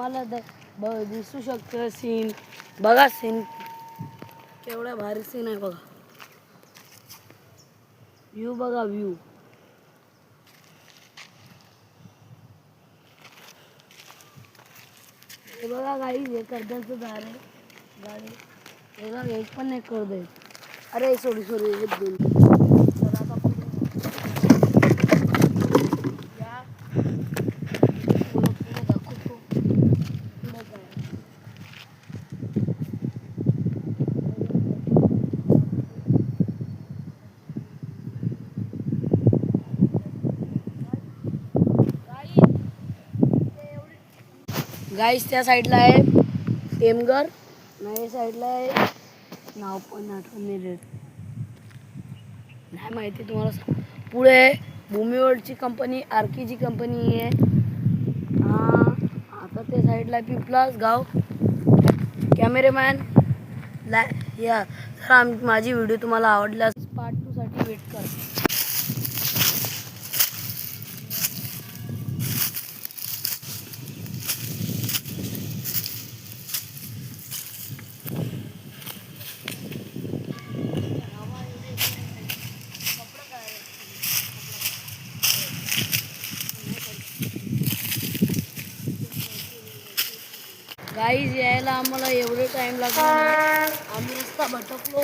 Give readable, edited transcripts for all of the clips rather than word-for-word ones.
तुम्हाला दिसू शकतं सीन. बघा सीन केवढा भारी सीन आहे बघा. व्ह्यू बघा व्ह्यू. हे बघा गाईज हे कर्जाचं दार आहे गाडी. हे बघा एक पण नाही कर दे. अरे सॉरी एक दोन. चला आता पुढे या पुढे दाखवतो पुढे काय. गाईस त्या साईडला आहे टेमघर नाही साईडला आहे नाव पण आठवण नाही माहिती तुम्हाला. पुढे भूमीवर्ल्डची कंपनी आर्कीची कंपनी आहे. आता त्या साईडला पिपलास गाव. कॅमेरामॅन या जर माझी व्हिडिओ तुम्हाला आवडल्यास पार्ट 2 साठी वेट कर. गाईज यायला आम्हाला एवढे टाइम लागला. आम्ही रस्ता भटकलो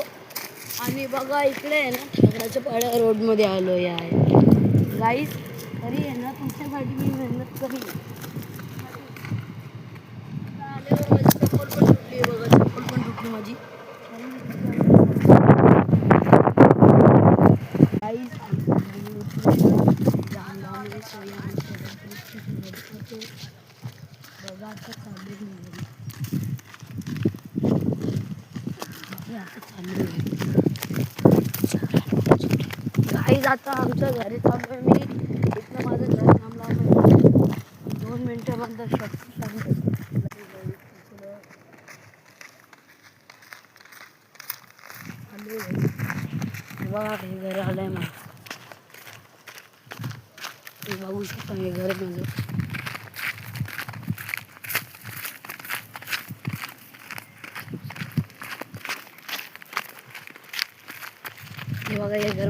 आणि बघा इकडे आहे ना दगडाच्या पाड्या रोडमध्ये आलो आहे गाईज. तरी आहे ना तुमच्यासाठी मी मेहनत करी. आल्यावर माझी चप्पल पण तुटली बघा. चप्पल पण तुटली माझी. गाईज बघा आता चालू गाईज. आता आमच्या घरी चालू आहे. मी इथलं माझं घर थांबला 2 मिनिटांमध्ये बघा हे घर आलंय मला. बघू शकता हे घर माझं. हे बघा हे घर